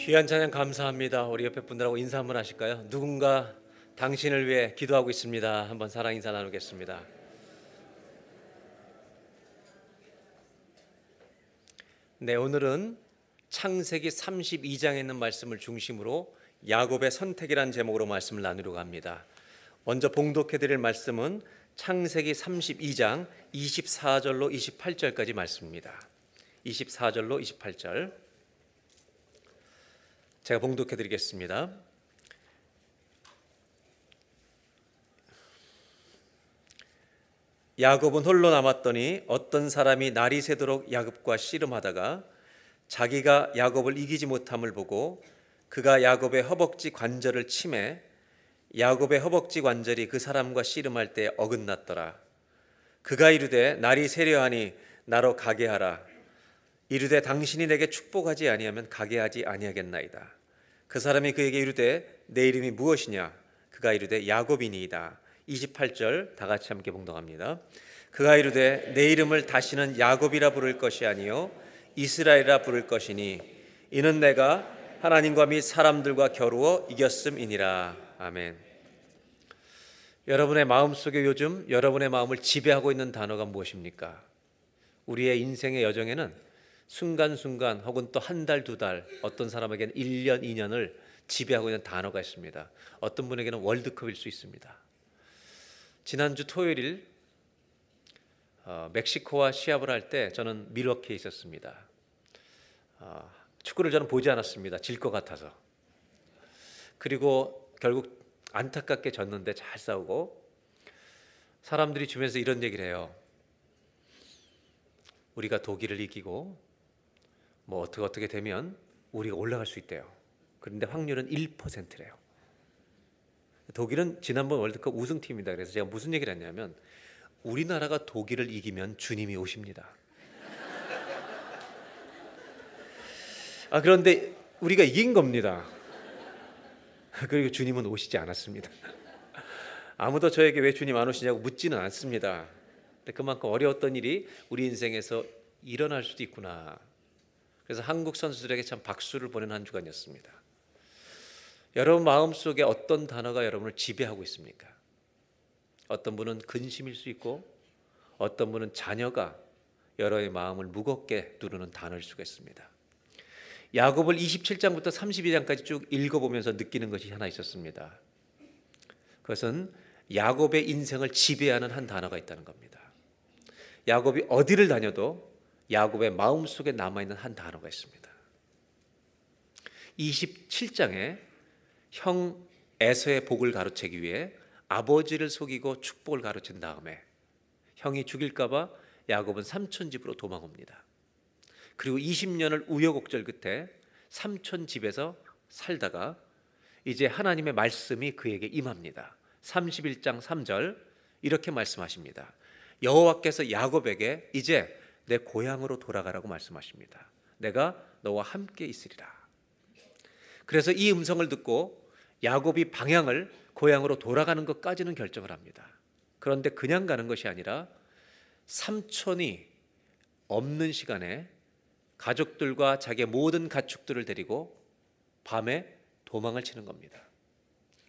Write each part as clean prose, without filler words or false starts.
귀한 찬양 감사합니다. 우리 옆에 분들하고 인사 한번 하실까요? 누군가 당신을 위해 기도하고 있습니다. 한번 사랑 인사 나누겠습니다. 네, 오늘은 창세기 32장에 있는 말씀을 중심으로 야곱의 선택이라는 제목으로 말씀을 나누려고 합니다. 먼저 봉독해 드릴 말씀은 창세기 32장 24절로 28절까지 말씀입니다. 24절로 28절 제가 봉독해 드리겠습니다. 야곱은 홀로 남았더니 어떤 사람이 날이 새도록 야곱과 씨름하다가 자기가 야곱을 이기지 못함을 보고 그가 야곱의 허벅지 관절을 치매 야곱의 허벅지 관절이 그 사람과 씨름할 때 어긋났더라. 그가 이르되 날이 새려하니 나로 가게 하라. 이르되 당신이 내게 축복하지 아니하면 가게 하지 아니하겠나이다. 그 사람이 그에게 이르되 내 이름이 무엇이냐? 그가 이르되 야곱이니이다. 28절 다 같이 함께 봉독합니다. 그가 이르되 내 이름을 다시는 야곱이라 부를 것이 아니요 이스라엘이라 부를 것이니 이는 내가 하나님과 및 사람들과 겨루어 이겼음이니라. 아멘. 여러분의 마음속에 요즘 여러분의 마음을 지배하고 있는 단어가 무엇입니까? 우리의 인생의 여정에는 순간순간 혹은 또 한 달, 두 달, 어떤 사람에게는 1년, 2년을 지배하고 있는 단어가 있습니다. 어떤 분에게는 월드컵일 수 있습니다. 지난주 토요일 멕시코와 시합을 할 때 저는 밀워키에 있었습니다. 축구를 저는 보지 않았습니다. 질 것 같아서. 그리고 결국 안타깝게 졌는데 잘 싸우고 사람들이 주변에서 이런 얘기를 해요. 우리가 독일을 이기고 뭐 어떻게 되면 우리가 올라갈 수 있대요. 그런데 확률은 1%래요. 독일은 지난번 월드컵 우승팀입니다. 그래서 제가 무슨 얘기를 했냐면 우리나라가 독일을 이기면 주님이 오십니다. 그런데 우리가 이긴 겁니다. 그리고 주님은 오시지 않았습니다. 아무도 저에게 왜 주님 안 오시냐고 묻지는 않습니다. 근데 그만큼 어려웠던 일이 우리 인생에서 일어날 수도 있구나. 그래서 한국 선수들에게 참 박수를 보내는 한 주간이었습니다. 여러분 마음속에 어떤 단어가 여러분을 지배하고 있습니까? 어떤 분은 근심일 수 있고 어떤 분은 자녀가 여러분의 마음을 무겁게 누르는 단어일 수가 있습니다. 야곱을 27장부터 32장까지 쭉 읽어보면서 느끼는 것이 하나 있었습니다. 그것은 야곱의 인생을 지배하는 한 단어가 있다는 겁니다. 야곱이 어디를 다녀도 야곱의 마음속에 남아있는 한 단어가 있습니다. 27장에 형 에서의 복을 가로채기 위해 아버지를 속이고 축복을 가로챈 다음에 형이 죽일까 봐 야곱은 삼촌 집으로 도망옵니다. 그리고 20년을 우여곡절 끝에 삼촌 집에서 살다가 이제 하나님의 말씀이 그에게 임합니다. 31장 3절 이렇게 말씀하십니다. 여호와께서 야곱에게 이제 내 고향으로 돌아가라고 말씀하십니다. 내가 너와 함께 있으리라. 그래서 이 음성을 듣고 야곱이 방향을 고향으로 돌아가는 것까지는 결정을 합니다. 그런데 그냥 가는 것이 아니라 삼촌이 없는 시간에 가족들과 자기의 모든 가축들을 데리고 밤에 도망을 치는 겁니다.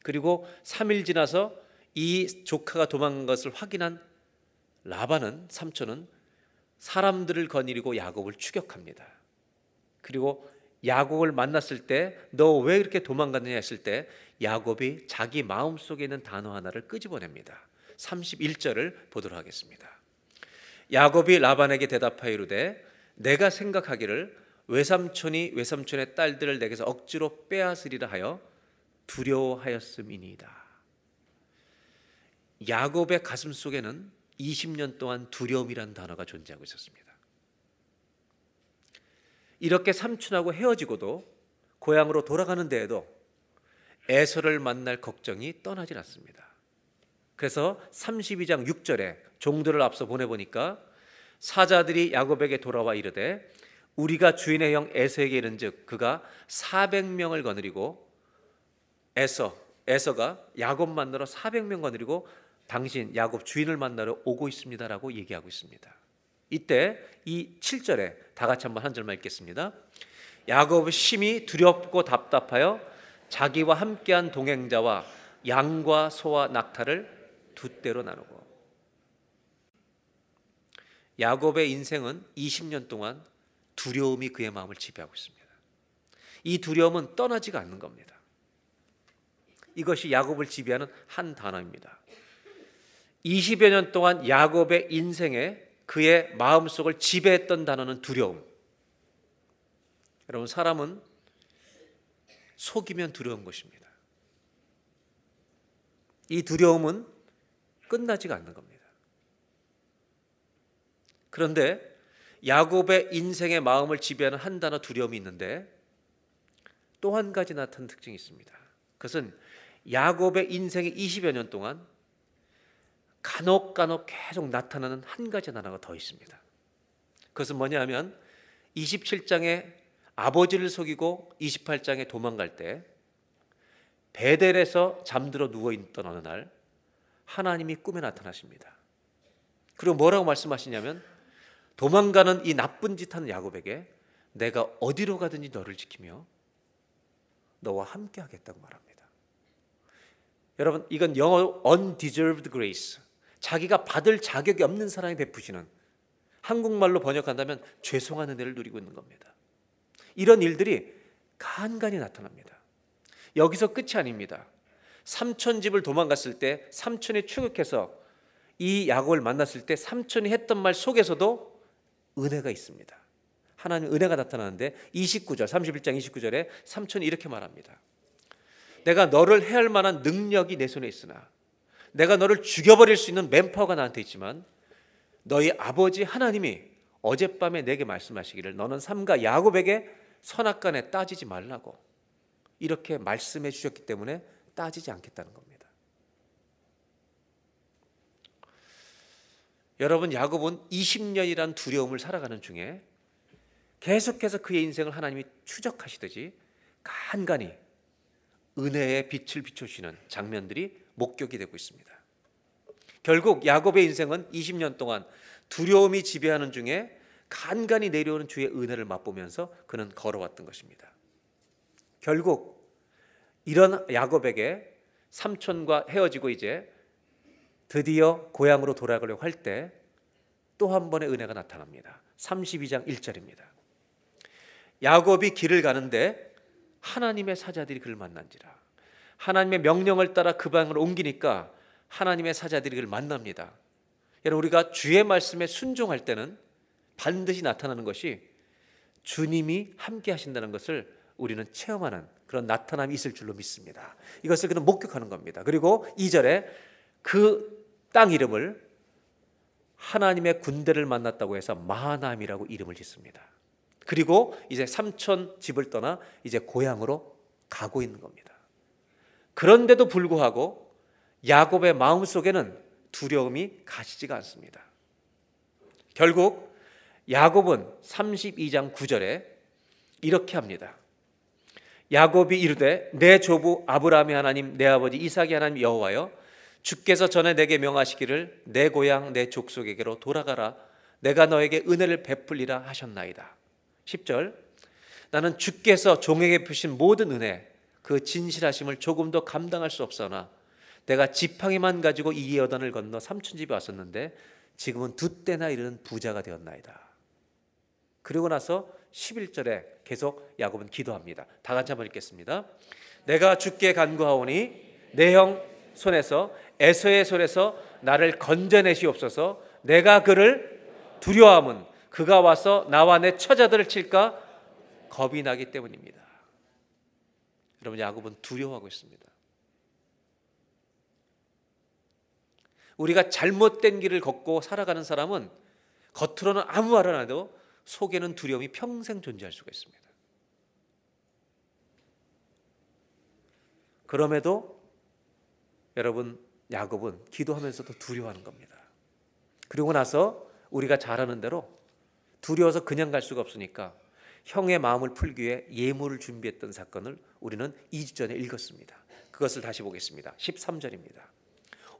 그리고 3일 지나서 이 조카가 도망간 것을 확인한 라반은 삼촌은 사람들을 거느리고 야곱을 추격합니다. 그리고 야곱을 만났을 때 너 왜 이렇게 도망갔느냐 했을 때 야곱이 자기 마음속에 있는 단어 하나를 끄집어냅니다. 31절을 보도록 하겠습니다. 야곱이 라반에게 대답하여 이르되 내가 생각하기를 외삼촌이 외삼촌의 딸들을 내게서 억지로 빼앗으리라 하여 두려워하였음이니이다. 야곱의 가슴 속에는 20년 동안 두려움이라는 단어가 존재하고 있었습니다. 이렇게 삼촌하고 헤어지고도 고향으로 돌아가는 데에도 에서를 만날 걱정이 떠나질 않습니다. 그래서 32장 6절에 종들을 앞서 보내보니까 사자들이 야곱에게 돌아와 이르되 우리가 주인의 형 에서에게 이른즉 그가 400명을 거느리고 에서가 야곱 만나러 400명 거느리고 당신 야곱 주인을 만나러 오고 있습니다라고 얘기하고 있습니다. 이때 이 7절에 다 같이 한번 한 절만 읽겠습니다. 야곱은 심히 두렵고 답답하여 자기와 함께한 동행자와 양과 소와 낙타를 두 떼로 나누고. 야곱의 인생은 20년 동안 두려움이 그의 마음을 지배하고 있습니다. 이 두려움은 떠나지가 않는 겁니다. 이것이 야곱을 지배하는 한 단어입니다. 20여 년 동안 야곱의 인생에 그의 마음속을 지배했던 단어는 두려움. 여러분, 사람은 속이면 두려운 것입니다. 이 두려움은 끝나지가 않는 겁니다. 그런데 야곱의 인생의 마음을 지배하는 한 단어 두려움이 있는데 또 한 가지 나타나는 특징이 있습니다. 그것은 야곱의 인생의 20여 년 동안 간혹 계속 나타나는 한 가지 단어가 더 있습니다. 그것은 뭐냐 하면 27장에 아버지를 속이고 28장에 도망갈 때 베델에서 잠들어 누워있던 어느 날 하나님이 꿈에 나타나십니다. 그리고 뭐라고 말씀하시냐면 도망가는 이 나쁜 짓 하는 야곱에게 내가 어디로 가든지 너를 지키며 너와 함께 하겠다고 말합니다. 여러분, 이건 영어 undeserved grace, 자기가 받을 자격이 없는 사람이 베푸시는, 한국말로 번역한다면 죄송한 은혜를 누리고 있는 겁니다. 이런 일들이 간간히 나타납니다. 여기서 끝이 아닙니다. 삼촌 집을 도망갔을 때 삼촌이 추격해서 이 야곱을 만났을 때 삼촌이 했던 말 속에서도 은혜가 있습니다. 하나님 은혜가 나타나는데 29절, 31장 29절에 삼촌이 이렇게 말합니다. 내가 너를 해할 만한 능력이 내 손에 있으나 내가 너를 죽여버릴 수 있는 맨파워가 나한테 있지만 너희 아버지 하나님이 어젯밤에 내게 말씀하시기를 너는 삼가 야곱에게 선악간에 따지지 말라고 이렇게 말씀해 주셨기 때문에 따지지 않겠다는 겁니다. 여러분, 야곱은 20년이란 두려움을 살아가는 중에 계속해서 그의 인생을 하나님이 추적하시듯이 간간히 은혜의 빛을 비춰주시는 장면들이 목격이 되고 있습니다. 결국 야곱의 인생은 20년 동안 두려움이 지배하는 중에 간간히 내려오는 주의 은혜를 맛보면서 그는 걸어왔던 것입니다. 결국 이런 야곱에게 삼촌과 헤어지고 이제 드디어 고향으로 돌아가려고 할 때 또 한 번의 은혜가 나타납니다. 32장 1절입니다. 야곱이 길을 가는데 하나님의 사자들이 그를 만난지라. 하나님의 명령을 따라 그 방으로 옮기니까 하나님의 사자들이 그를 만납니다. 여러분, 우리가 주의 말씀에 순종할 때는 반드시 나타나는 것이 주님이 함께 하신다는 것을 우리는 체험하는 그런 나타남이 있을 줄로 믿습니다. 이것을 그는 목격하는 겁니다. 그리고 2절에 그 땅 이름을 하나님의 군대를 만났다고 해서 마하나임이라고 이름을 짓습니다. 그리고 이제 삼촌 집을 떠나 이제 고향으로 가고 있는 겁니다. 그런데도 불구하고 야곱의 마음속에는 두려움이 가시지가 않습니다. 결국 야곱은 32장 9절에 이렇게 합니다. 야곱이 이르되 내 조부 아브라함의 하나님 내 아버지 이삭의 하나님 여호와여 주께서 전에 내게 명하시기를 내 고향 내 족속에게로 돌아가라 내가 너에게 은혜를 베풀리라 하셨나이다. 10절 나는 주께서 종에게 푸신 모든 은혜 그 진실하심을 조금 더 감당할 수 없사오나 내가 지팡이만 가지고 이 여단을 건너 삼촌 집에 왔었는데 지금은 두 때나 이르는 부자가 되었나이다. 그리고 나서 11절에 계속 야곱은 기도합니다. 다 같이 한번 읽겠습니다. 내가 주께 간구하오니 내 형 손에서 에서의 손에서 나를 건져내시옵소서. 내가 그를 두려워함은 그가 와서 나와 내 처자들을 칠까 겁이 나기 때문입니다. 여러분, 야곱은 두려워하고 있습니다. 우리가 잘못된 길을 걷고 살아가는 사람은 겉으로는 아무 말 안 해도 속에는 두려움이 평생 존재할 수가 있습니다. 그럼에도 여러분, 야곱은 기도하면서도 두려워하는 겁니다. 그리고 나서 우리가 잘 아는 대로 두려워서 그냥 갈 수가 없으니까 형의 마음을 풀기 위해 예물을 준비했던 사건을 우리는 2주 전에 읽었습니다. 그것을 다시 보겠습니다. 13절입니다.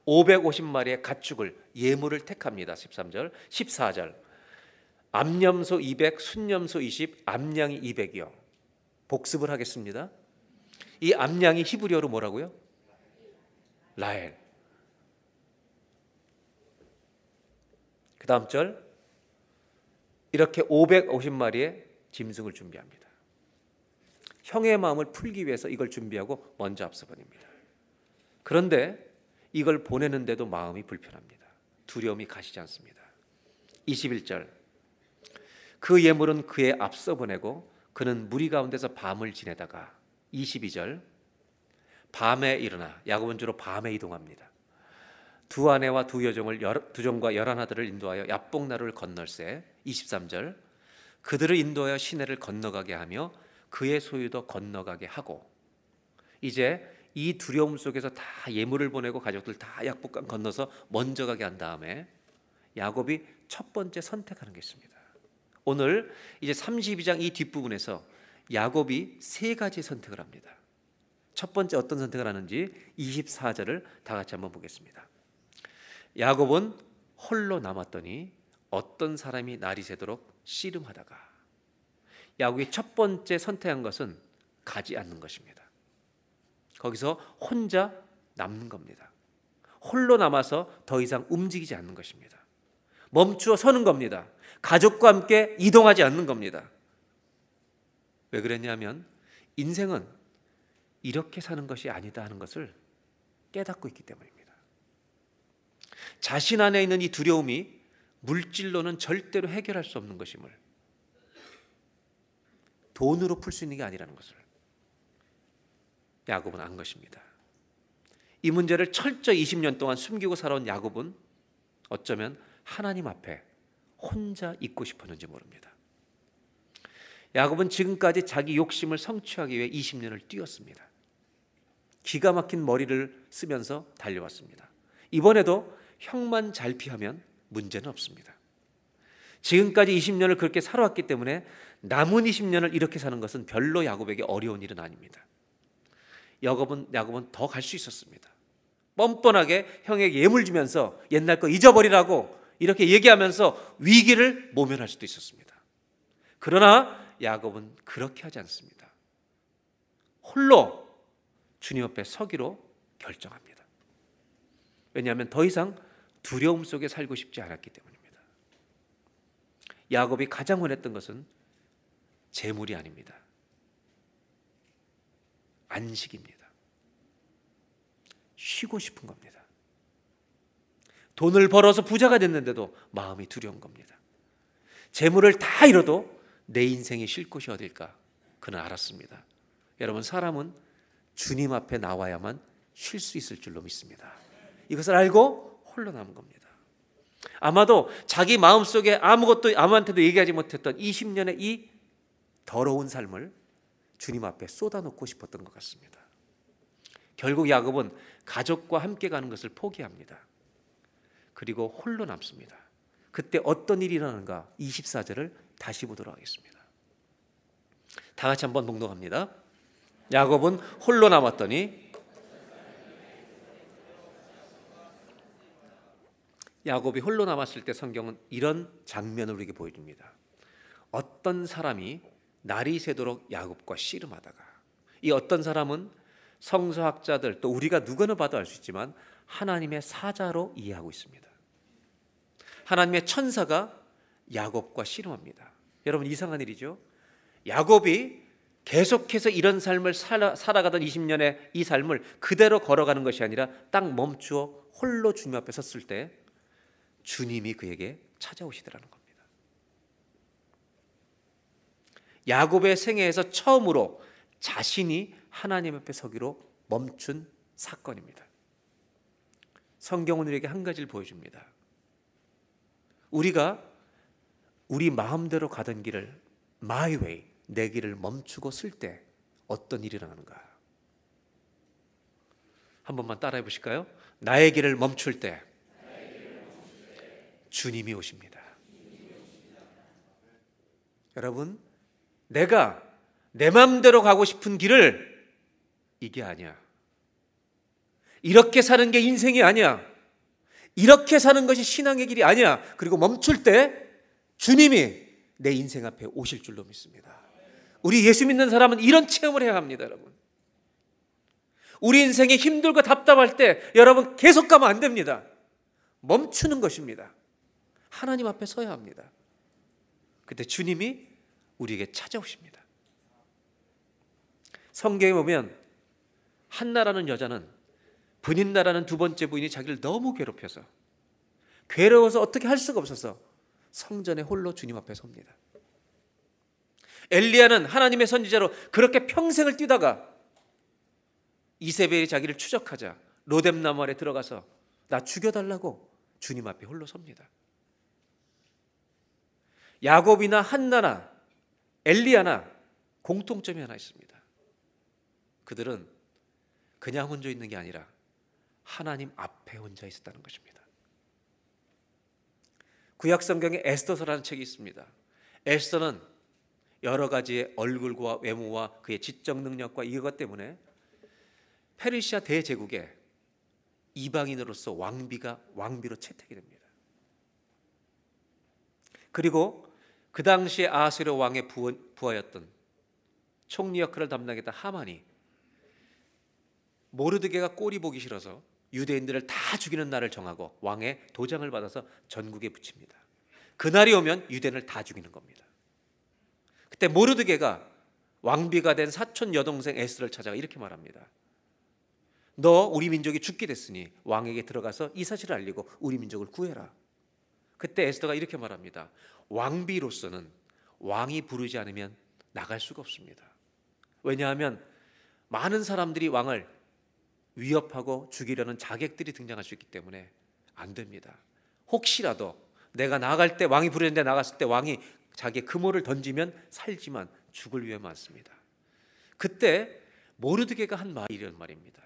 550마리의 가축을 예물을 택합니다. 13절, 14절 암염소 200, 순염소 20, 암양이 200이요. 복습을 하겠습니다. 이 암양이 히브리어로 뭐라고요? 라헬. 그 다음 절, 이렇게 550마리의 짐승을 준비합니다. 형의 마음을 풀기 위해서 이걸 준비하고 먼저 앞서 보냅니다. 그런데 이걸 보내는데도 마음이 불편합니다. 두려움이 가시지 않습니다. 21절, 그 예물은 그의 앞서 보내고 그는 무리 가운데서 밤을 지내다가 22절, 밤에 일어나, 야곱은 주로 밤에 이동합니다. 두 아내와 두 여종과 11아들을 인도하여 야복나루를 건널세. 23절, 그들을 인도하여 시내를 건너가게 하며 그의 소유도 건너가게 하고, 이제 이 두려움 속에서 다 예물을 보내고 가족들 다 약복강 건너서 먼저 가게 한 다음에 야곱이 첫 번째 선택하는 게 있습니다. 오늘 이제 32장 이 뒷부분에서 야곱이 세 가지 선택을 합니다. 첫 번째 어떤 선택을 하는지 24절을 다 같이 한번 보겠습니다. 야곱은 홀로 남았더니 어떤 사람이 날이 새도록 씨름하다가, 야곱이 첫 번째 선택한 것은 가지 않는 것입니다. 거기서 혼자 남는 겁니다. 홀로 남아서 더 이상 움직이지 않는 것입니다. 멈추어 서는 겁니다. 가족과 함께 이동하지 않는 겁니다. 왜 그랬냐면 인생은 이렇게 사는 것이 아니다 하는 것을 깨닫고 있기 때문입니다. 자신 안에 있는 이 두려움이 물질로는 절대로 해결할 수 없는 것임을, 돈으로 풀 수 있는 게 아니라는 것을 야곱은 안 것입니다. 이 문제를 철저히 20년 동안 숨기고 살아온 야곱은 어쩌면 하나님 앞에 혼자 있고 싶었는지 모릅니다. 야곱은 지금까지 자기 욕심을 성취하기 위해 20년을 뛰었습니다. 기가 막힌 머리를 쓰면서 달려왔습니다. 이번에도 형만 잘 피하면 문제는 없습니다. 지금까지 20년을 그렇게 살아왔기 때문에 남은 20년을 이렇게 사는 것은 별로 야곱에게 어려운 일은 아닙니다. 야곱은 더 갈 수 있었습니다. 뻔뻔하게 형에게 예물 주면서 옛날 거 잊어버리라고 이렇게 얘기하면서 위기를 모면할 수도 있었습니다. 그러나 야곱은 그렇게 하지 않습니다. 홀로 주님 앞에 서기로 결정합니다. 왜냐하면 더 이상 두려움 속에 살고 싶지 않았기 때문입니다. 야곱이 가장 원했던 것은 재물이 아닙니다. 안식입니다. 쉬고 싶은 겁니다. 돈을 벌어서 부자가 됐는데도 마음이 두려운 겁니다. 재물을 다 잃어도 내 인생에 쉴 곳이 어딜까? 그는 알았습니다. 여러분, 사람은 주님 앞에 나와야만 쉴 수 있을 줄로 믿습니다. 이것을 알고 홀로 남은 겁니다. 아마도 자기 마음속에 아무한테도 얘기하지 못했던 20년의 이 더러운 삶을 주님 앞에 쏟아놓고 싶었던 것 같습니다. 결국 야곱은 가족과 함께 가는 것을 포기합니다. 그리고 홀로 남습니다. 그때 어떤 일이 일어나는가 24절을 다시 보도록 하겠습니다. 다 같이 한번 봉독합니다. 야곱은 홀로 남았더니, 야곱이 홀로 남았을 때 성경은 이런 장면을 우리에게 보여줍니다. 어떤 사람이 날이 새도록 야곱과 씨름하다가, 이 어떤 사람은 성서학자들 또 우리가 누구나 봐도 알 수 있지만 하나님의 사자로 이해하고 있습니다. 하나님의 천사가 야곱과 씨름합니다. 여러분, 이상한 일이죠. 야곱이 계속해서 이런 삶을 살아가던 20년의 이 삶을 그대로 걸어가는 것이 아니라 딱 멈추어 홀로 주님 앞에 섰을 때 주님이 그에게 찾아오시더라는 겁니다. 야곱의 생애에서 처음으로 자신이 하나님 앞에 서기로 멈춘 사건입니다. 성경은 우리에게 한 가지를 보여줍니다. 우리가 우리 마음대로 가던 길을, my way, 내 길을 멈추고 쓸 때 어떤 일이 일어나는가? 한 번만 따라해 보실까요? 나의 길을 멈출 때 주님이 오십니다. 여러분, 내가 내 마음대로 가고 싶은 길을, 이게 아니야. 이렇게 사는 게 인생이 아니야. 이렇게 사는 것이 신앙의 길이 아니야. 그리고 멈출 때 주님이 내 인생 앞에 오실 줄로 믿습니다. 우리 예수 믿는 사람은 이런 체험을 해야 합니다, 여러분. 우리 인생이 힘들고 답답할 때 여러분 계속 가면 안 됩니다. 멈추는 것입니다. 하나님 앞에 서야 합니다. 그때 주님이 우리에게 찾아오십니다. 성경에 보면 한나라는 여자는 분인나라는 두 번째 부인이 자기를 너무 괴롭혀서 괴로워서 어떻게 할 수가 없어서 성전에 홀로 주님 앞에 섭니다. 엘리야는 하나님의 선지자로 그렇게 평생을 뛰다가 이세벨이 자기를 추적하자 로뎀나무 아래 들어가서 나 죽여달라고 주님 앞에 홀로 섭니다. 야곱이나 한나나 엘리야나 공통점이 하나 있습니다. 그들은 그냥 혼자 있는 게 아니라 하나님 앞에 혼자 있었다는 것입니다. 구약 성경에 에스더서라는 책이 있습니다. 에스더는 여러 가지의 얼굴과 외모와 그의 지적 능력과 이것 때문에 페르시아 대제국에 이방인으로서 왕비로 채택이 됩니다. 그리고 그 당시에 아하스웨로 왕의 부하였던 총리 역할을 담당했던 하만이 모르드게가 꼴이 보기 싫어서 유대인들을 다 죽이는 날을 정하고 왕의 도장을 받아서 전국에 붙입니다. 그날이 오면 유대인을 다 죽이는 겁니다. 그때 모르드게가 왕비가 된 사촌 여동생 에스더를 찾아가 이렇게 말합니다. 너 우리 민족이 죽게 됐으니 왕에게 들어가서 이 사실을 알리고 우리 민족을 구해라. 그때 에스더가 이렇게 말합니다. 왕비로서는 왕이 부르지 않으면 나갈 수가 없습니다. 왜냐하면 많은 사람들이 왕을 위협하고 죽이려는 자객들이 등장할 수 있기 때문에 안 됩니다. 혹시라도 내가 나갈 때 왕이 부르는데 나갔을 때 왕이 자기의 금호를 던지면 살지만 죽을 위험이 많습니다. 그때 모르드게가 한 말이 이런 말입니다.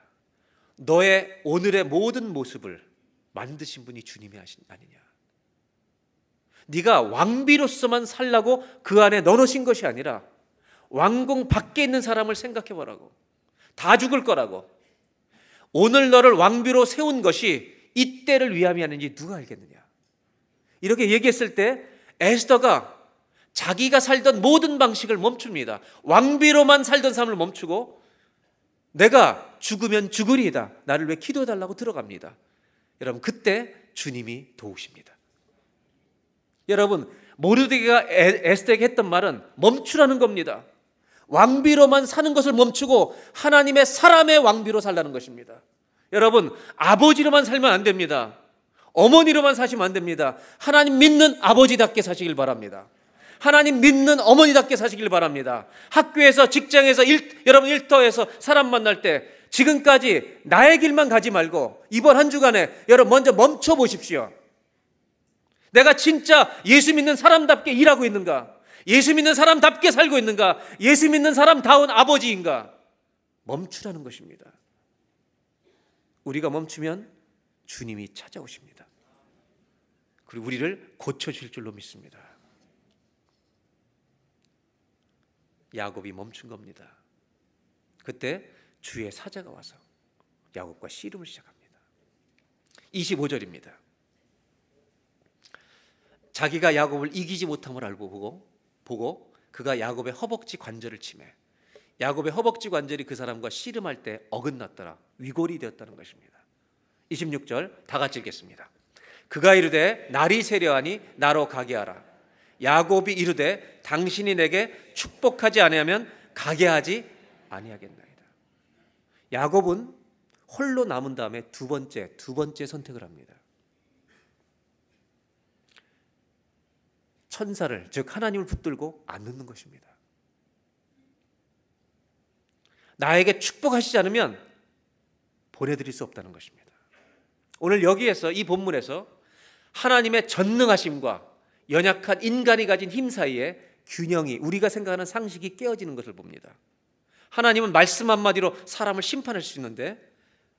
너의 오늘의 모든 모습을 만드신 분이 주님이 아니냐. 네가 왕비로서만 살라고 그 안에 넣어놓으신 것이 아니라 왕궁 밖에 있는 사람을 생각해 보라고. 다 죽을 거라고. 오늘 너를 왕비로 세운 것이 이때를 위함이 아닌지 누가 알겠느냐. 이렇게 얘기했을 때 에스더가 자기가 살던 모든 방식을 멈춥니다. 왕비로만 살던 삶을 멈추고 내가 죽으면 죽으리이다. 나를 왜 기도해달라고 들어갑니다. 여러분 그때 주님이 도우십니다. 여러분 모르드게가 에스더에게 했던 말은 멈추라는 겁니다. 왕비로만 사는 것을 멈추고 하나님의 사람의 왕비로 살라는 것입니다. 여러분 아버지로만 살면 안 됩니다. 어머니로만 사시면 안 됩니다. 하나님 믿는 아버지답게 사시길 바랍니다. 하나님 믿는 어머니답게 사시길 바랍니다. 학교에서 직장에서 여러분 일터에서 사람 만날 때 지금까지 나의 길만 가지 말고 이번 한 주간에 여러분 먼저 멈춰 보십시오. 내가 진짜 예수 믿는 사람답게 일하고 있는가? 예수 믿는 사람답게 살고 있는가? 예수 믿는 사람다운 아버지인가? 멈추라는 것입니다. 우리가 멈추면 주님이 찾아오십니다. 그리고 우리를 고쳐주실 줄로 믿습니다. 야곱이 멈춘 겁니다. 그때 주의 사자가 와서 야곱과 씨름을 시작합니다. 25절입니다. 자기가 야곱을 이기지 못함을 알고 보고 그가 야곱의 허벅지 관절을 치매 야곱의 허벅지 관절이 그 사람과 씨름할 때 어긋났더라. 위골이 되었다는 것입니다. 26절 다 같이 읽겠습니다. 그가 이르되 날이 세려하니 나로 가게 하라. 야곱이 이르되 당신이 내게 축복하지 아니하면 가게 하지 아니하겠나이다. 야곱은 홀로 남은 다음에 두 번째 선택을 합니다. 천사를 즉 하나님을 붙들고 안 넣는 것입니다. 나에게 축복하시지 않으면 보내드릴 수 없다는 것입니다. 오늘 여기에서 이 본문에서 하나님의 전능하심과 연약한 인간이 가진 힘 사이에 균형이 우리가 생각하는 상식이 깨어지는 것을 봅니다. 하나님은 말씀 한마디로 사람을 심판할 수 있는데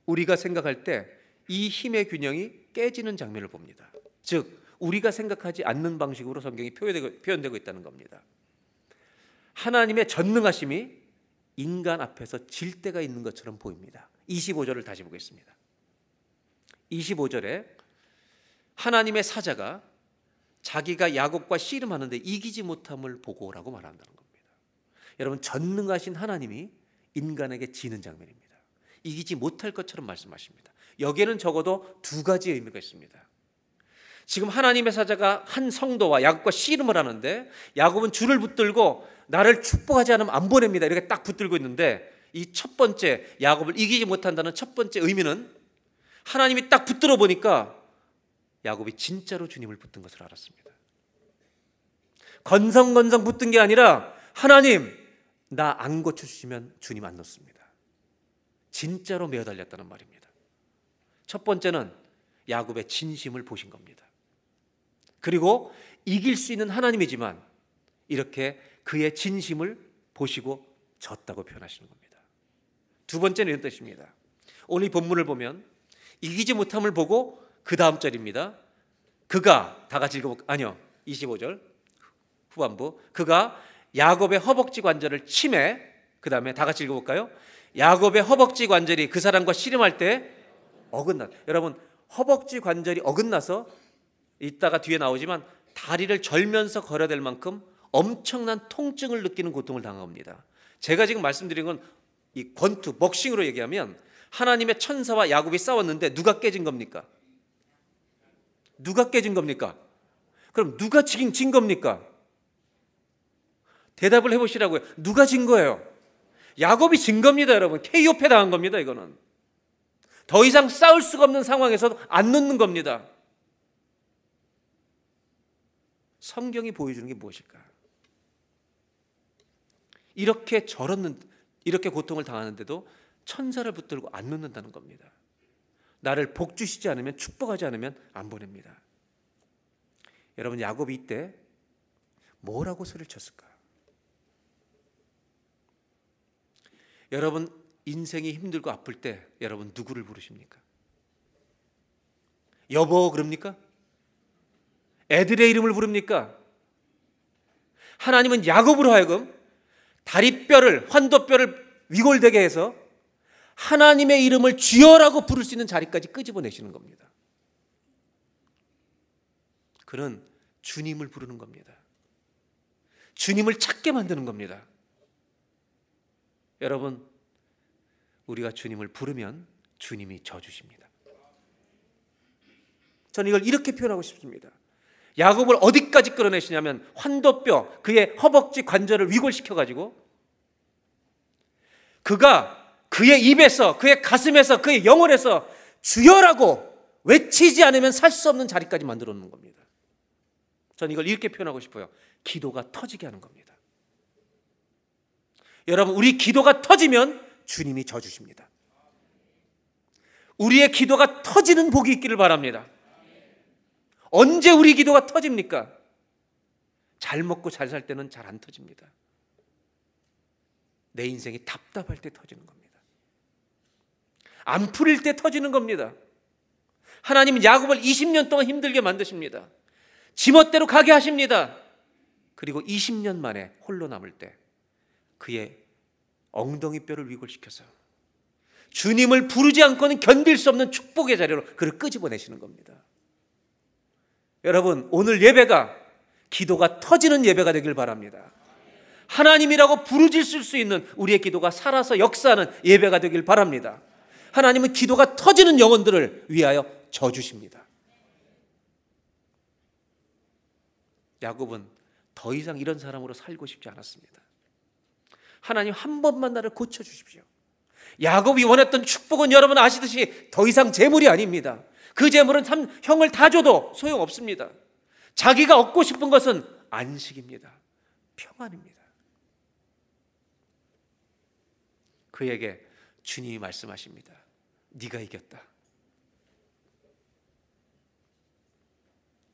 우리가 생각할 때 이 힘의 균형이 깨지는 장면을 봅니다. 즉 우리가 생각하지 않는 방식으로 성경이 표현되고 있다는 겁니다. 하나님의 전능하심이 인간 앞에서 질 때가 있는 것처럼 보입니다. 25절을 다시 보겠습니다. 25절에 하나님의 사자가 자기가 야곱과 씨름하는데 이기지 못함을 보고라고 말한다는 겁니다. 여러분, 전능하신 하나님이 인간에게 지는 장면입니다. 이기지 못할 것처럼 말씀하십니다. 여기에는 적어도 두 가지 의미가 있습니다. 지금 하나님의 사자가 한 성도와 야곱과 씨름을 하는데 야곱은 줄을 붙들고 나를 축복하지 않으면 안 보냅니다. 이렇게 딱 붙들고 있는데 이 첫 번째 야곱을 이기지 못한다는 첫 번째 의미는 하나님이 딱 붙들어 보니까 야곱이 진짜로 주님을 붙든 것을 알았습니다. 건성건성 붙든 게 아니라 하나님 나 안 고쳐주시면 주님 안 놓습니다. 진짜로 매어 달렸다는 말입니다. 첫 번째는 야곱의 진심을 보신 겁니다. 그리고 이길 수 있는 하나님이지만 이렇게 그의 진심을 보시고 졌다고 표현하시는 겁니다. 두 번째는 이런 뜻입니다. 오늘 이 본문을 보면 이기지 못함을 보고 그 다음 절입니다. 그가 다 같이 읽어볼까요? 아니요, 25절 후반부. 그가 야곱의 허벅지 관절을 치매, 그 다음에 다 같이 읽어볼까요? 야곱의 허벅지 관절이 그 사람과 씨름할 때 어긋나. 여러분, 허벅지 관절이 어긋나서 이따가 뒤에 나오지만 다리를 절면서 걸어야 될 만큼 엄청난 통증을 느끼는 고통을 당합니다. 제가 지금 말씀드린 건 이 권투, 복싱으로 얘기하면 하나님의 천사와 야곱이 싸웠는데 누가 깨진 겁니까? 누가 깨진 겁니까? 그럼 누가 진 겁니까? 대답을 해보시라고요. 누가 진 거예요? 야곱이 진 겁니다, 여러분. KO 당한 겁니다. 이거는 더 이상 싸울 수가 없는 상황에서도 안 놓는 겁니다. 성경이 보여주는 게 무엇일까? 이렇게 고통을 당하는데도 천사를 붙들고 안 놓는다는 겁니다. 나를 복 주시지 않으면, 축복하지 않으면 안 보냅니다. 여러분, 야곱이 이때 뭐라고 소리를 쳤을까? 여러분, 인생이 힘들고 아플 때 여러분 누구를 부르십니까? 여보 그럽니까? 애들의 이름을 부릅니까? 하나님은 야곱으로 하여금 다리뼈를, 환도뼈를 위골되게 해서 하나님의 이름을 주여라고 부를 수 있는 자리까지 끄집어내시는 겁니다. 그는 주님을 부르는 겁니다. 주님을 찾게 만드는 겁니다. 여러분, 우리가 주님을 부르면 주님이 져주십니다. 저는 이걸 이렇게 표현하고 싶습니다. 야곱을 어디까지 끌어내시냐면 환도뼈, 그의 허벅지 관절을 위골시켜가지고 그가 그의 입에서, 그의 가슴에서, 그의 영혼에서 주여라고 외치지 않으면 살 수 없는 자리까지 만들어 놓는 겁니다. 저는 이걸 이렇게 표현하고 싶어요. 기도가 터지게 하는 겁니다. 여러분, 우리 기도가 터지면 주님이 져주십니다. 우리의 기도가 터지는 복이 있기를 바랍니다. 언제 우리 기도가 터집니까? 잘 먹고 잘 살 때는 잘 안 터집니다. 내 인생이 답답할 때 터지는 겁니다. 안 풀릴 때 터지는 겁니다. 하나님은 야곱을 20년 동안 힘들게 만드십니다. 지멋대로 가게 하십니다. 그리고 20년 만에 홀로 남을 때 그의 엉덩이 뼈를 위골시켜서 주님을 부르지 않고는 견딜 수 없는 축복의 자리로 그를 끄집어내시는 겁니다. 여러분, 오늘 예배가 기도가 터지는 예배가 되길 바랍니다. 하나님이라고 부르짖을 수 있는 우리의 기도가 살아서 역사하는 예배가 되길 바랍니다. 하나님은 기도가 터지는 영혼들을 위하여 져주십니다. 야곱은 더 이상 이런 사람으로 살고 싶지 않았습니다. 하나님, 한 번만 나를 고쳐주십시오. 야곱이 원했던 축복은 여러분 아시듯이 더 이상 재물이 아닙니다. 그 재물은 형을 다 줘도 소용없습니다. 자기가 얻고 싶은 것은 안식입니다. 평안입니다. 그에게 주님이 말씀하십니다. 네가 이겼다.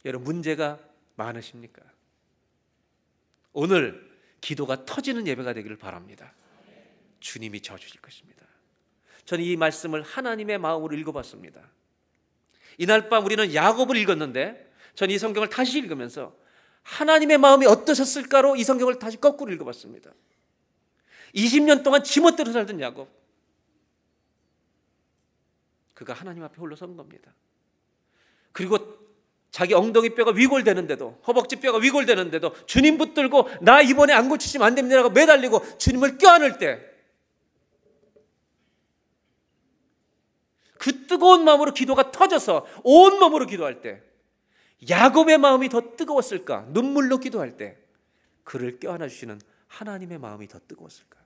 여러분, 문제가 많으십니까? 오늘 기도가 터지는 예배가 되기를 바랍니다. 주님이 져주실 것입니다. 저는 이 말씀을 하나님의 마음으로 읽어봤습니다. 이날 밤 우리는 야곱을 읽었는데 저는 이 성경을 다시 읽으면서 하나님의 마음이 어떠셨을까로 이 성경을 다시 거꾸로 읽어봤습니다. 20년 동안 지멋대로 살던 야곱, 그가 하나님 앞에 홀로 선 겁니다. 그리고 자기 엉덩이 뼈가 위골되는데도, 허벅지 뼈가 위골되는데도 주님 붙들고 나 이번에 안 고치시면 안 됩니다라고 매달리고 주님을 껴안을 때, 그 뜨거운 마음으로 기도가 터져서 온 몸으로 기도할 때, 야곱의 마음이 더 뜨거웠을까? 눈물로 기도할 때 그를 껴안아 주시는 하나님의 마음이 더 뜨거웠을까?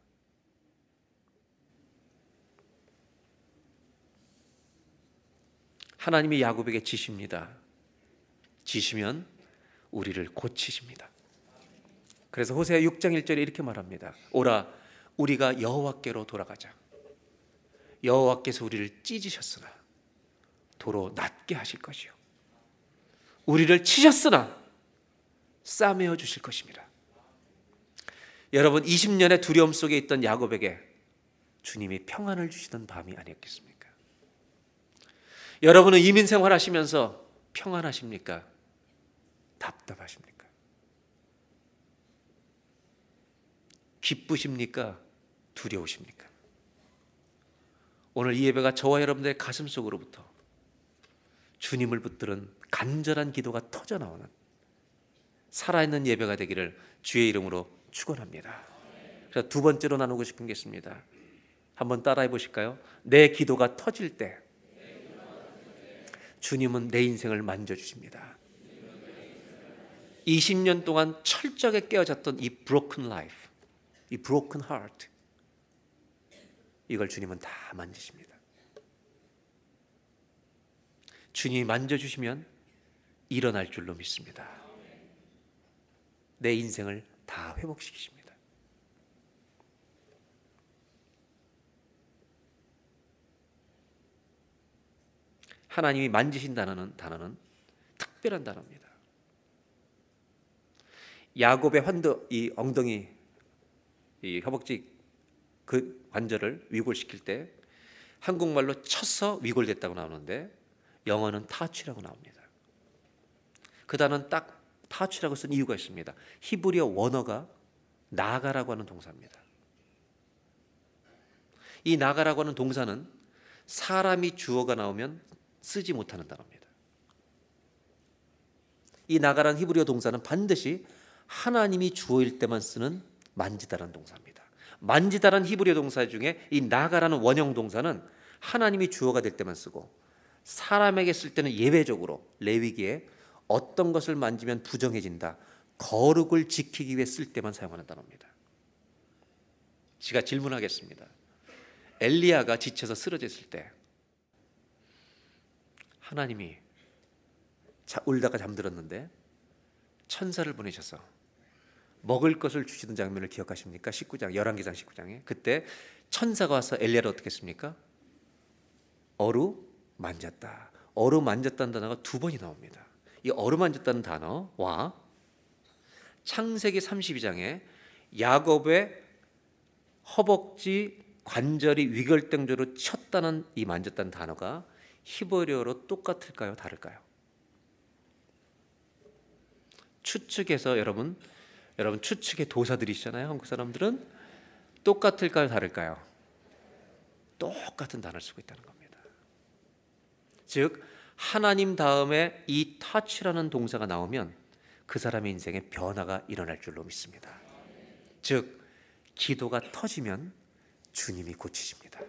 하나님이 야곱에게 지십니다. 지시면 우리를 고치십니다. 그래서 호세아 6장 1절에 이렇게 말합니다. 오라, 우리가 여호와께로 돌아가자. 여호와께서 우리를 찢으셨으나 도로 낫게 하실 것이요, 우리를 치셨으나 싸매어 주실 것입니다. 여러분, 20년의 두려움 속에 있던 야곱에게 주님이 평안을 주시던 밤이 아니었겠습니까? 여러분은 이민 생활하시면서 평안하십니까? 답답하십니까? 기쁘십니까? 두려우십니까? 오늘 이 예배가 저와 여러분들의 가슴 속으로부터 주님을 붙드는 간절한 기도가 터져나오는 살아있는 예배가 되기를 주의 이름으로 축원합니다. 그래서 두 번째로 나누고 싶은 게 있습니다. 한번 따라해 보실까요? 내 기도가 터질 때 주님은 내 인생을 만져주십니다. 20년 동안 철저하게 깨어졌던 이 broken life, 이 broken heart, 이걸 주님은 다 만지십니다. 주님이 만져주시면 일어날 줄로 믿습니다. 내 인생을 다 회복시키십니다. 하나님이 만지신다는 단어는 특별한 단어입니다. 야곱의 이 엉덩이, 이 허벅지 그 관절을 위골시킬 때 한국말로 쳐서 위골됐다고 나오는데 영어는 타치라고 나옵니다. 그 단어는 딱 타치라고 쓴 이유가 있습니다. 히브리어 원어가 나가라고 하는 동사입니다. 이 나가라고 하는 동사는 사람이 주어가 나오면 쓰지 못하는 단어입니다. 이 나가라는 히브리어 동사는 반드시 하나님이 주어일 때만 쓰는 만지다라는 동사입니다. 만지다라는 히브리어 동사 중에 이 나가라는 원형 동사는 하나님이 주어가 될 때만 쓰고, 사람에게 쓸 때는 예외적으로 레위기에 어떤 것을 만지면 부정해진다, 거룩을 지키기 위해 쓸 때만 사용하는 단어입니다. 제가 질문하겠습니다. 엘리야가 지쳐서 쓰러졌을 때 하나님이 울다가 잠들었는데 천사를 보내셔서 먹을 것을 주시던 장면을 기억하십니까? 19장, 열왕기상 19장에 그때 천사가 와서 엘리야를 어떻게 했습니까? 어루만졌다. 어루만졌다는 단어가 두 번이 나옵니다. 이 어루만졌다는 단어와 창세기 32장에 야곱의 허벅지 관절이 위결등조로 쳤다는 이 만졌다는 단어가 히브리어로 똑같을까요? 다를까요? 추측해서 여러분 추측의 도사들이시잖아요. 한국 사람들은 똑같을까요? 다를까요? 똑같은 단어를 쓰고 있다는 겁니다. 즉 하나님 다음에 이 touch라는 동사가 나오면 그 사람의 인생에 변화가 일어날 줄로 믿습니다. 즉 기도가 터지면 주님이 고치십니다.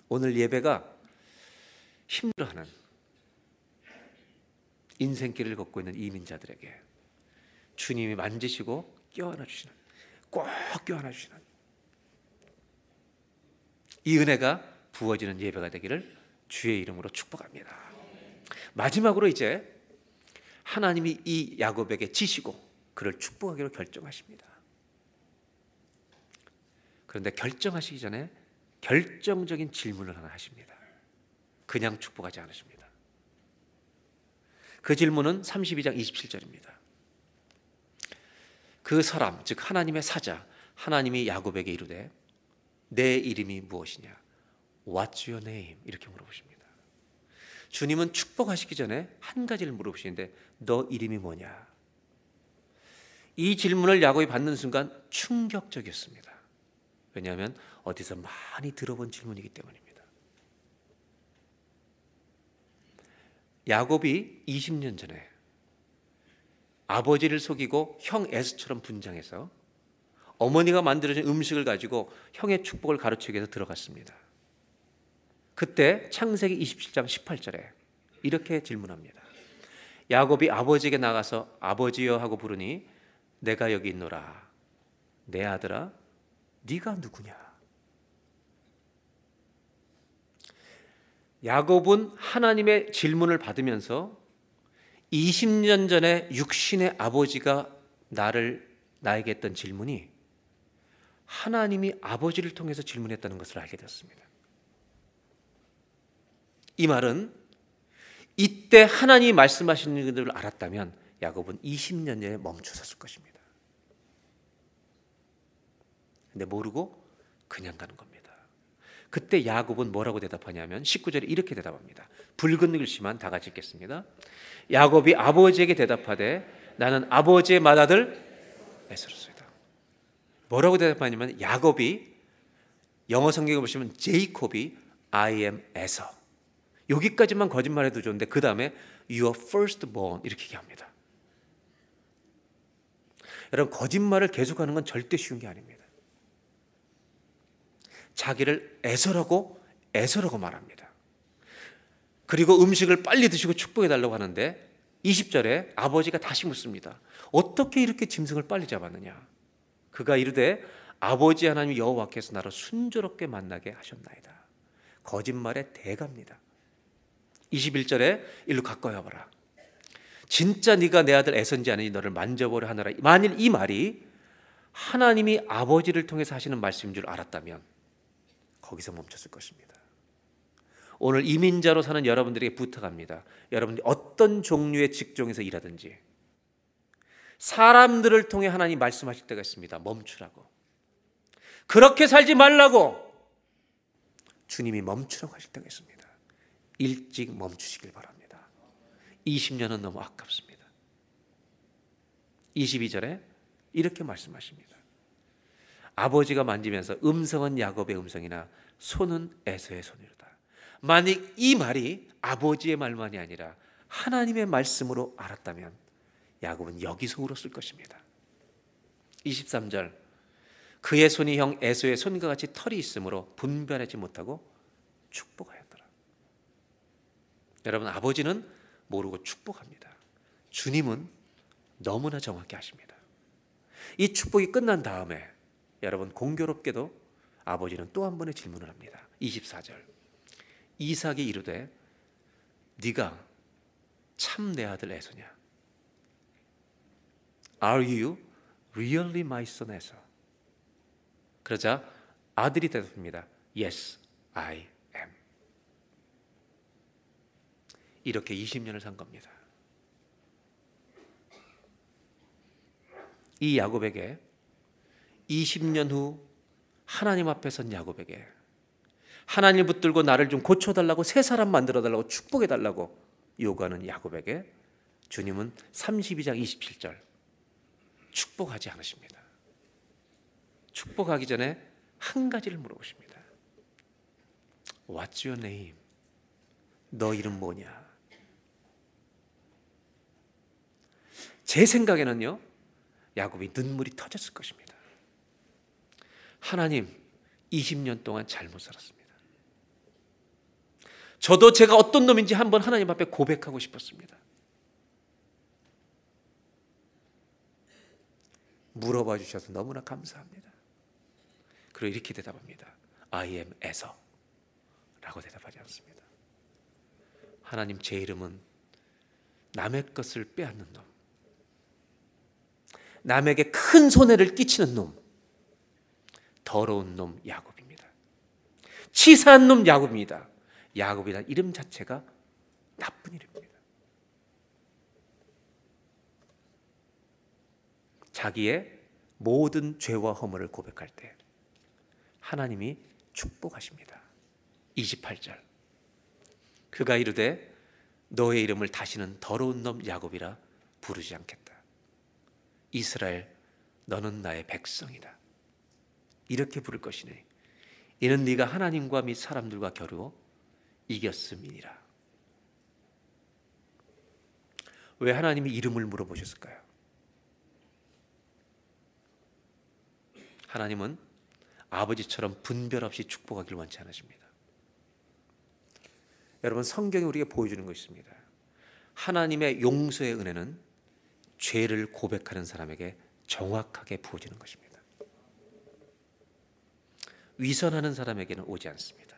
오늘 예배가 힘들어하는 인생길을 걷고 있는 이민자들에게 주님이 만지시고 껴안아 주시는, 꼭 껴안아 주시는 이 은혜가 부어지는 예배가 되기를 주의 이름으로 축복합니다. 마지막으로 이제 하나님이 이 야곱에게 지시고 그를 축복하기로 결정하십니다. 그런데 결정하시기 전에 결정적인 질문을 하나 하십니다. 그냥 축복하지 않으십니다. 그 질문은 32장 27절입니다. 그 사람, 즉 하나님의 사자, 하나님이 야곱에게 이르되 내 이름이 무엇이냐? What's your name? 이렇게 물어보십니다. 주님은 축복하시기 전에 한 가지를 물어보시는데 너 이름이 뭐냐? 이 질문을 야곱이 받는 순간 충격적이었습니다. 왜냐하면 어디서 많이 들어본 질문이기 때문입니다. 야곱이 20년 전에 아버지를 속이고 형 에서처럼 분장해서 어머니가 만들어준 음식을 가지고 형의 축복을 가르치기 위해서 들어갔습니다. 그때 창세기 27장 18절에 이렇게 질문합니다. 야곱이 아버지에게 나가서 아버지여 하고 부르니 내가 여기 있노라. 내 아들아 네가 누구냐? 야곱은 하나님의 질문을 받으면서 20년 전에 육신의 아버지가 나에게 했던 질문이 하나님이 아버지를 통해서 질문했다는 것을 알게 되었습니다. 이 말은 이때 하나님이 말씀하시는 것을 알았다면 야곱은 20년 전에 멈춰섰을 것입니다. 근데 모르고 그냥 가는 겁니다. 그때 야곱은 뭐라고 대답하냐면 19절에 이렇게 대답합니다. 붉은 글씨만 다 같이 읽겠습니다. 야곱이 아버지에게 대답하되 나는 아버지의 맏아들 에서로소이다. 뭐라고 대답하냐면 야곱이 영어 성경에 보시면 제이콥이 I am 에서, 여기까지만 거짓말해도 좋은데 그 다음에 your firstborn 이렇게 얘기합니다. 여러분, 거짓말을 계속하는 건 절대 쉬운 게 아닙니다. 자기를 에서라고 말합니다. 그리고 음식을 빨리 드시고 축복해달라고 하는데 20절에 아버지가 다시 묻습니다. 어떻게 이렇게 짐승을 빨리 잡았느냐? 그가 이르되 아버지 하나님 여호와께서 나를 순조롭게 만나게 하셨나이다. 거짓말의 대가입니다. 21절에 일로 가까이 와봐라. 진짜 네가 내 아들 에서인지 아니니 너를 만져보려 하노라. 만일 이 말이 하나님이 아버지를 통해서 하시는 말씀인 줄 알았다면 거기서 멈췄을 것입니다. 오늘 이민자로 사는 여러분들에게 부탁합니다. 여러분들이 어떤 종류의 직종에서 일하든지 사람들을 통해 하나님 말씀하실 때가 있습니다. 멈추라고. 그렇게 살지 말라고 주님이 멈추라고 하실 때가 있습니다. 일찍 멈추시길 바랍니다. 20년은 너무 아깝습니다. 22절에 이렇게 말씀하십니다. 아버지가 만지면서 음성은 야곱의 음성이나 손은 에서의 손이로다. 만약 이 말이 아버지의 말만이 아니라 하나님의 말씀으로 알았다면 야곱은 여기서 울었을 것입니다. 23절 그의 손이 형 에서의 손과 같이 털이 있으므로 분별하지 못하고 축복하였더라. 여러분, 아버지는 모르고 축복합니다. 주님은 너무나 정확히 하십니다. 이 축복이 끝난 다음에 여러분, 공교롭게도 아버지는 또 한 번의 질문을 합니다. 24절 이삭이 이르되 네가 참 내 아들 에서냐? Are you really my son 에서? 그러자 아들이 대답합니다. Yes, I am. 이렇게 20년을 산 겁니다. 이 야곱에게 20년 후 하나님 앞에 선 야곱에게 하나님을 붙들고 나를 좀 고쳐달라고, 새 사람 만들어달라고, 축복해달라고 요구하는 야곱에게 주님은 32장 27절 축복하지 않으십니다. 축복하기 전에 한 가지를 물어보십니다. What's your name? 너 이름 뭐냐? 제 생각에는요, 야곱이 눈물이 터졌을 것입니다. 하나님, 20년 동안 잘못 살았습니다. 저도 제가 어떤 놈인지 한번 하나님 앞에 고백하고 싶었습니다. 물어봐 주셔서 너무나 감사합니다. 그리고 이렇게 대답합니다. I am 에서 라고 대답하지 않습니다. 하나님, 제 이름은 남의 것을 빼앗는 놈, 남에게 큰 손해를 끼치는 놈, 더러운 놈 야곱입니다. 치사한 놈 야곱입니다. 야곱이라는 이름 자체가 나쁜 이름입니다. 자기의 모든 죄와 허물을 고백할 때 하나님이 축복하십니다. 28절 그가 이르되 너의 이름을 다시는 더러운 놈 야곱이라 부르지 않겠다. 이스라엘, 너는 나의 백성이다. 이렇게 부를 것이니 이는 네가 하나님과 및 사람들과 겨루어 이겼음이니라. 왜 하나님이 이름을 물어보셨을까요? 하나님은 아버지처럼 분별 없이 축복하기를 원치 않으십니다. 여러분, 성경이 우리에게 보여주는 것이 있습니다. 하나님의 용서의 은혜는 죄를 고백하는 사람에게 정확하게 부어지는 것입니다. 위선하는 사람에게는 오지 않습니다.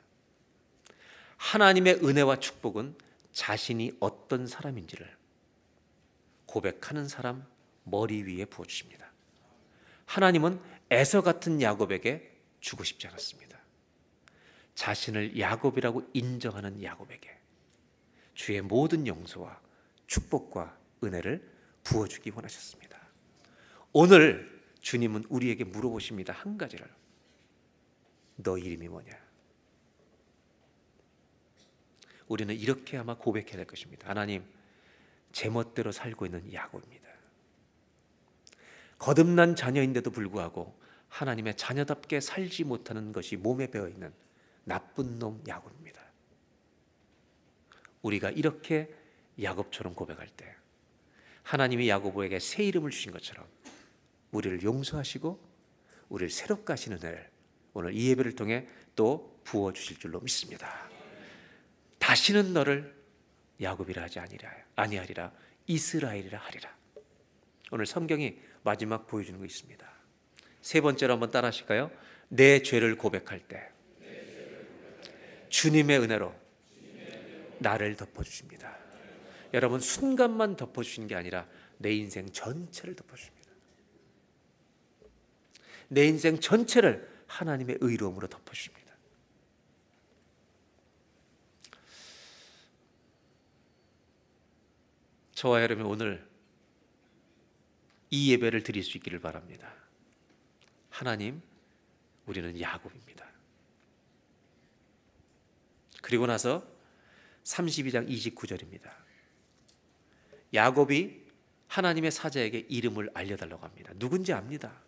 하나님의 은혜와 축복은 자신이 어떤 사람인지를 고백하는 사람 머리 위에 부어주십니다. 하나님은 에서 같은 야곱에게 주고 싶지 않았습니다. 자신을 야곱이라고 인정하는 야곱에게 주의 모든 용서와 축복과 은혜를 부어주기 원하셨습니다. 오늘 주님은 우리에게 물어보십니다. 한 가지를. 너 이름이 뭐냐? 우리는 이렇게 아마 고백해야 될 것입니다. 하나님, 제멋대로 살고 있는 야곱입니다. 거듭난 자녀인데도 불구하고 하나님의 자녀답게 살지 못하는 것이 몸에 배어있는 나쁜 놈 야곱입니다. 우리가 이렇게 야곱처럼 고백할 때 하나님이 야곱에게 새 이름을 주신 것처럼 우리를 용서하시고 우리를 새롭게 하시는 은혜를 오늘 이 예배를 통해 또 부어주실 줄로 믿습니다. 다시는 너를 야곱이라 하지 아니하리라 이스라엘이라 하리라. 오늘 성경이 마지막 보여주는 거 있습니다. 세 번째로 한번 따라 하실까요? 내 죄를 고백할 때 주님의 은혜로 나를 덮어주십니다. 여러분, 순간만 덮어주신 게 아니라 내 인생 전체를 덮어주십니다. 내 인생 전체를 하나님의 의로움으로 덮어주십니다. 저와 여러분, 오늘 이 예배를 드릴 수 있기를 바랍니다. 하나님, 우리는 야곱입니다. 그리고 나서 32장 29절입니다. 야곱이 하나님의 사자에게 이름을 알려달라고 합니다. 누군지 압니다.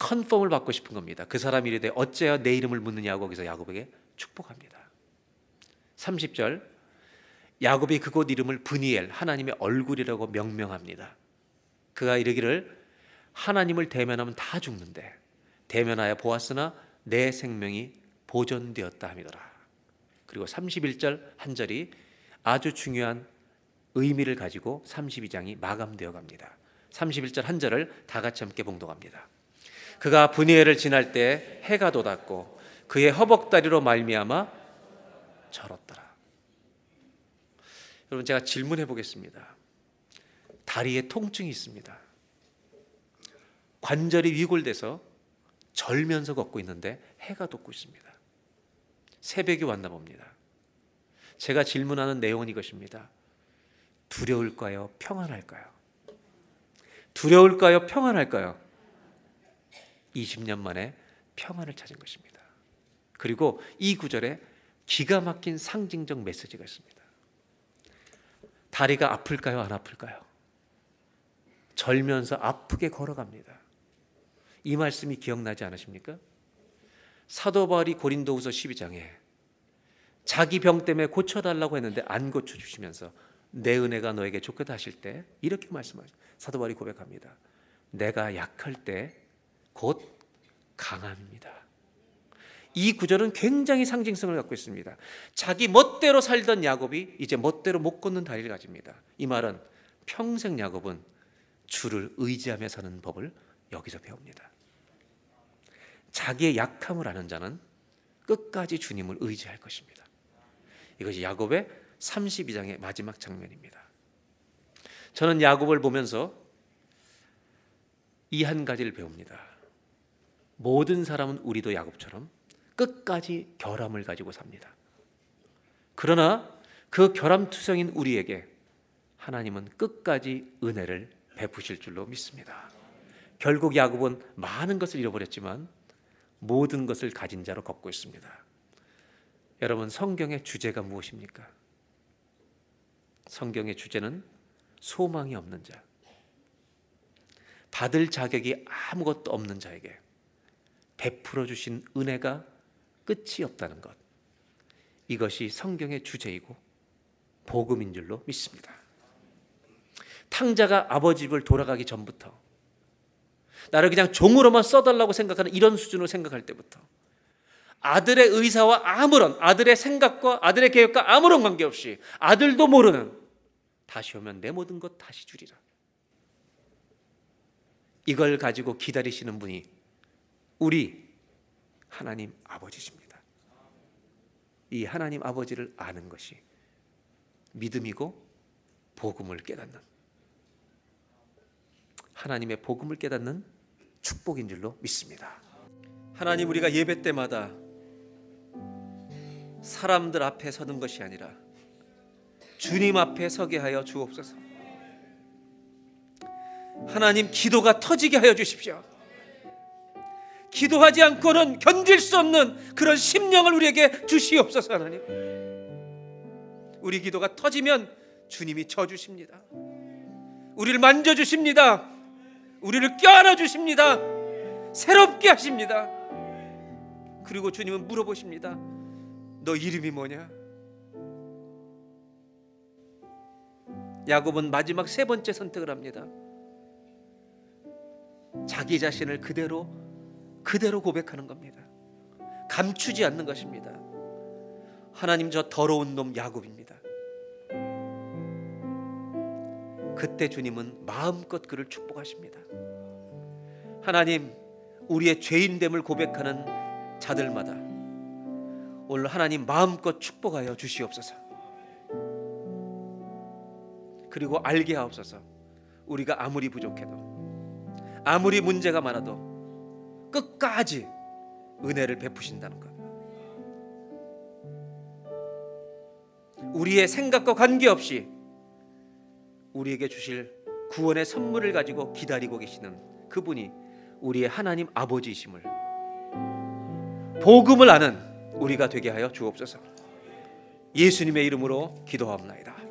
컨펌을 받고 싶은 겁니다. 그 사람이 이르되 어째야 내 이름을 묻느냐고 거기서 야곱에게 축복합니다. 30절, 야곱이 그곳 이름을 브니엘, 하나님의 얼굴이라고 명명합니다. 그가 이르기를 하나님을 대면하면 다 죽는데 대면하여 보았으나 내 생명이 보존되었다 함이더라. 그리고 31절 한 절이 아주 중요한 의미를 가지고 32장이 마감되어 갑니다. 31절 한 절을 다 같이 함께 봉독합니다. 그가 브니엘을 지날 때 해가 돋았고 그의 허벅다리로 말미암아 절었더라. 여러분, 제가 질문해 보겠습니다. 다리에 통증이 있습니다. 관절이 위골돼서 절면서 걷고 있는데 해가 돋고 있습니다. 새벽이 왔나 봅니다. 제가 질문하는 내용은 이것입니다. 두려울까요? 평안할까요? 두려울까요? 평안할까요? 20년 만에 평안을 찾은 것입니다. 그리고 이 구절에 기가 막힌 상징적 메시지가 있습니다. 다리가 아플까요? 안 아플까요? 절면서 아프게 걸어갑니다. 이 말씀이 기억나지 않으십니까? 사도 바울이 고린도후서 12장에 자기 병 때문에 고쳐달라고 했는데 안 고쳐주시면서 내 은혜가 너에게 좋겠다 하실 때 이렇게 말씀하죠. 사도 바울이 고백합니다. 내가 약할 때 곧 강함입니다. 이 구절은 굉장히 상징성을 갖고 있습니다. 자기 멋대로 살던 야곱이 이제 멋대로 못 걷는 다리를 가집니다. 이 말은 평생 야곱은 주를 의지하며 사는 법을 여기서 배웁니다. 자기의 약함을 아는 자는 끝까지 주님을 의지할 것입니다. 이것이 야곱의 32장의 마지막 장면입니다. 저는 야곱을 보면서 이 한 가지를 배웁니다. 모든 사람은 우리도 야곱처럼 끝까지 결함을 가지고 삽니다. 그러나 그 결함투성인 우리에게 하나님은 끝까지 은혜를 베푸실 줄로 믿습니다. 결국 야곱은 많은 것을 잃어버렸지만 모든 것을 가진 자로 걷고 있습니다. 여러분, 성경의 주제가 무엇입니까? 성경의 주제는 소망이 없는 자, 받을 자격이 아무것도 없는 자에게 베풀어 주신 은혜가 끝이 없다는 것, 이것이 성경의 주제이고 복음인 줄로 믿습니다. 탕자가 아버지 집을 돌아가기 전부터, 나를 그냥 종으로만 써달라고 생각하는 이런 수준으로 생각할 때부터, 아들의 의사와 아무런, 아들의 생각과 아들의 계획과 아무런 관계없이 아들도 모르는, 다시 오면 내 모든 것 다시 주리라, 이걸 가지고 기다리시는 분이 우리 하나님 아버지십니다. 이 하나님 아버지를 아는 것이 믿음이고 복음을 깨닫는, 하나님의 복음을 깨닫는 축복인 줄로 믿습니다. 하나님, 우리가 예배 때마다 사람들 앞에 서는 것이 아니라 주님 앞에 서게 하여 주옵소서. 하나님, 기도가 터지게 하여 주십시오. 기도하지 않고는 견딜 수 없는 그런 심령을 우리에게 주시옵소서. 하나님, 우리 기도가 터지면 주님이 쳐주십니다. 우리를 만져주십니다. 우리를 껴안아 주십니다. 새롭게 하십니다. 그리고 주님은 물어보십니다. 너 이름이 뭐냐? 야곱은 마지막 세 번째 선택을 합니다. 자기 자신을 그대로 고백하는 겁니다. 감추지 않는 것입니다. 하나님, 저 더러운 놈 야곱입니다. 그때 주님은 마음껏 그를 축복하십니다. 하나님, 우리의 죄인됨을 고백하는 자들마다 오늘 하나님 마음껏 축복하여 주시옵소서. 그리고 알게 하옵소서. 우리가 아무리 부족해도, 아무리 문제가 많아도 끝까지 은혜를 베푸신다는 것, 우리의 생각과 관계없이 우리에게 주실 구원의 선물을 가지고 기다리고 계시는 그분이 우리의 하나님 아버지이심을, 복음을 아는 우리가 되게 하여 주옵소서. 예수님의 이름으로 기도하옵나이다.